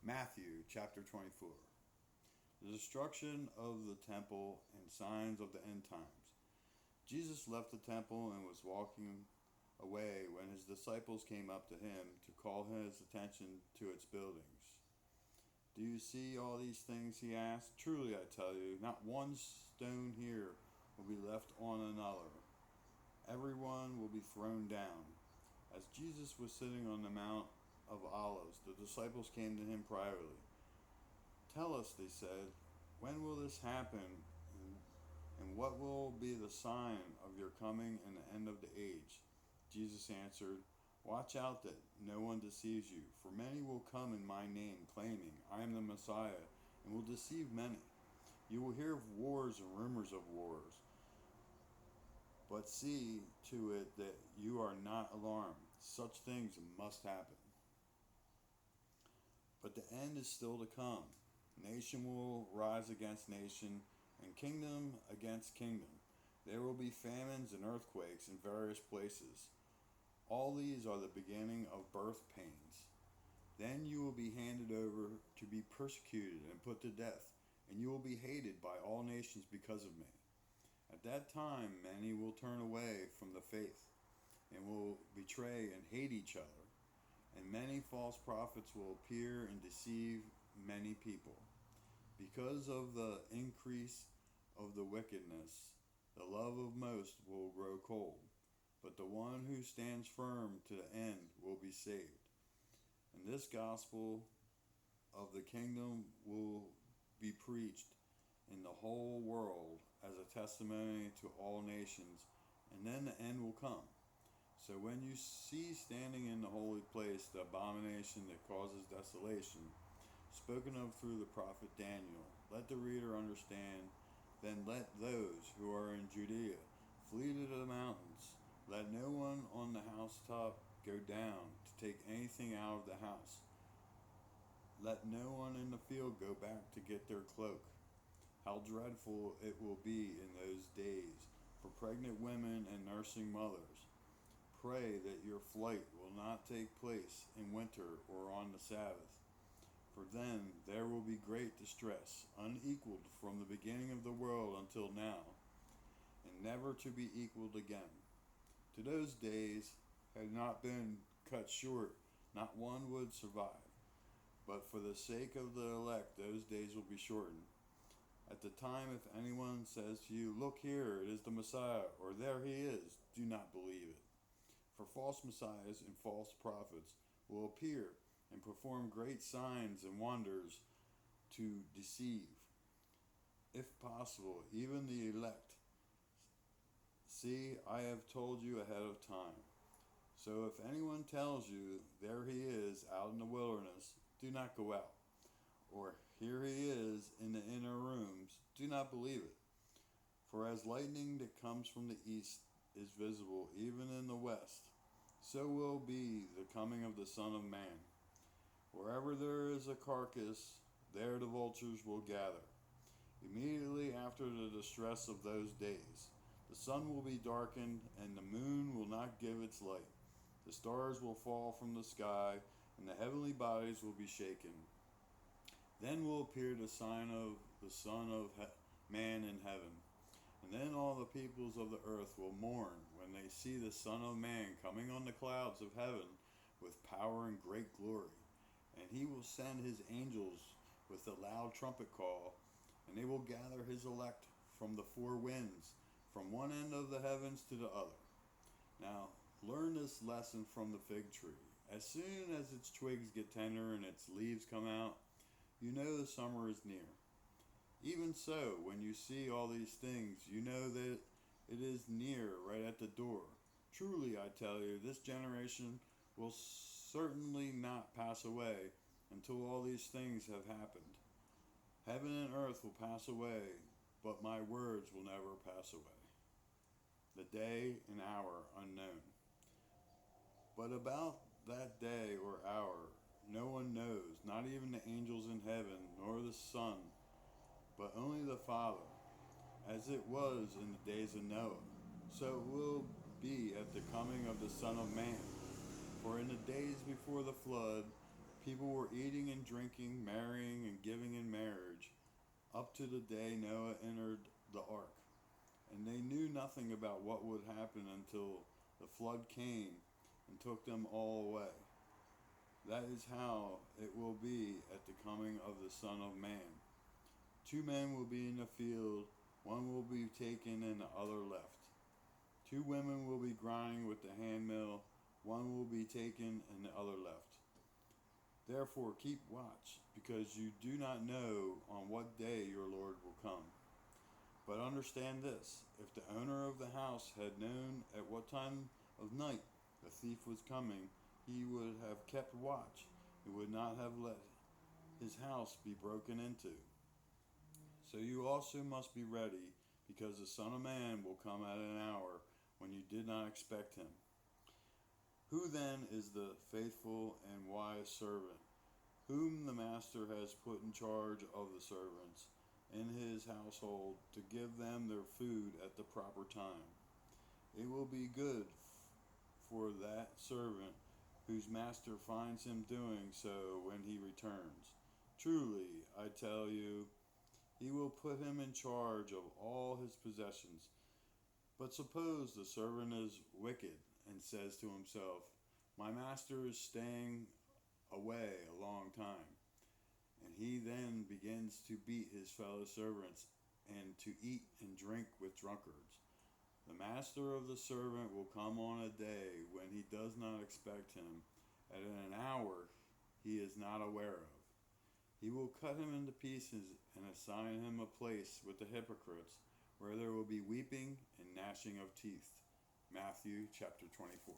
Matthew chapter 24. The destruction of the temple and signs of the end times. Jesus left the temple and was walking away when his disciples came up to him to call his attention to its buildings. Do you see all these things? He asked. Truly, I tell you, not one stone here will be left on another. Everyone will be thrown down. As Jesus was sitting on the Mount of Olives, the disciples came to him privately. Tell us, they said, when will this happen, and what will be the sign of your coming and the end of the age? Jesus answered, Watch out that no one deceives you, for many will come in my name, claiming, I am the Messiah, and will deceive many. You will hear of wars and rumors of wars, but see to it that you are not alarmed. Such things must happen. But the end is still to come. Nation will rise against nation, and kingdom against kingdom. There will be famines and earthquakes in various places. All these are the beginning of birth pains. Then you will be handed over to be persecuted and put to death, and you will be hated by all nations because of me. At that time, many will turn away from the faith, and will betray and hate each other. And many false prophets will appear and deceive many people. Because of the increase of the wickedness, the love of most will grow cold, but the one who stands firm to the end will be saved. And this gospel of the kingdom will be preached in the whole world as a testimony to all nations, and then the end will come. So when you see standing in the holy place the abomination that causes desolation, spoken of through the prophet Daniel, let the reader understand. Then let those who are in Judea flee to the mountains. Let no one on the housetop go down to take anything out of the house. Let no one in the field go back to get their cloak. How dreadful it will be in those days for pregnant women and nursing mothers. Pray that your flight will not take place in winter or on the Sabbath, for then there will be great distress, unequaled from the beginning of the world until now, and never to be equaled again. To those days had not been cut short, not one would survive. But for the sake of the elect, those days will be shortened. At the time, if anyone says to you, Look here, it is the Messiah, or there he is, do not believe it. For false messiahs and false prophets will appear and perform great signs and wonders to deceive, if possible, even the elect. See, I have told you ahead of time. So if anyone tells you, There he is, out in the wilderness, do not go out. Or, Here he is, in the inner rooms, do not believe it. For as lightning that comes from the east is visible even in the west, so will be the coming of the Son of Man. Wherever there is a carcass, there the vultures will gather. Immediately after the distress of those days, the sun will be darkened, and the moon will not give its light. The stars will fall from the sky, and the heavenly bodies will be shaken. Then will appear the sign of the Son of Man in heaven. And then all the peoples of the earth will mourn when they see the Son of Man coming on the clouds of heaven with power and great glory. And he will send his angels with a loud trumpet call, and they will gather his elect from the four winds, from one end of the heavens to the other. Now, learn this lesson from the fig tree. As soon as its twigs get tender and its leaves come out, you know the summer is near. Even so, when you see all these things, you know that it is near, right at the door. Truly, I tell you, this generation will certainly not pass away until all these things have happened. Heaven and earth will pass away, but my words will never pass away. The day and hour unknown. But about that day or hour, no one knows, not even the angels in heaven, nor the Son, but only the Father. As it was in the days of Noah, so it will be at the coming of the Son of Man. For in the days before the flood, People were eating and drinking, marrying and giving in marriage, up to the day Noah entered the ark. And they knew nothing about what would happen until the flood came and took them all away. That is how it will be at the coming of the Son of Man. 2 men will be in the field, one will be taken and the other left. 2 women will be grinding with the handmill, one will be taken and the other left. Therefore keep watch, because you do not know on what day your Lord will come. But understand this, if the owner of the house had known at what time of night the thief was coming, he would have kept watch. He would not have let his house be broken into. So you also must be ready, because the Son of Man will come at an hour when you did not expect him. Who then is the faithful and wise servant, whom the master has put in charge of the servants in his household to give them their food at the proper time? It will be good for that servant whose master finds him doing so when he returns. Truly, I tell you, he will put him in charge of all his possessions. But suppose the servant is wicked and says to himself, my master is staying away a long time. And he then begins to beat his fellow servants and to eat and drink with drunkards. The master of the servant will come on a day when he does not expect him, at an hour he is not aware of. He will cut him into pieces and assign him a place with the hypocrites, where there will be weeping and gnashing of teeth. Matthew chapter 24.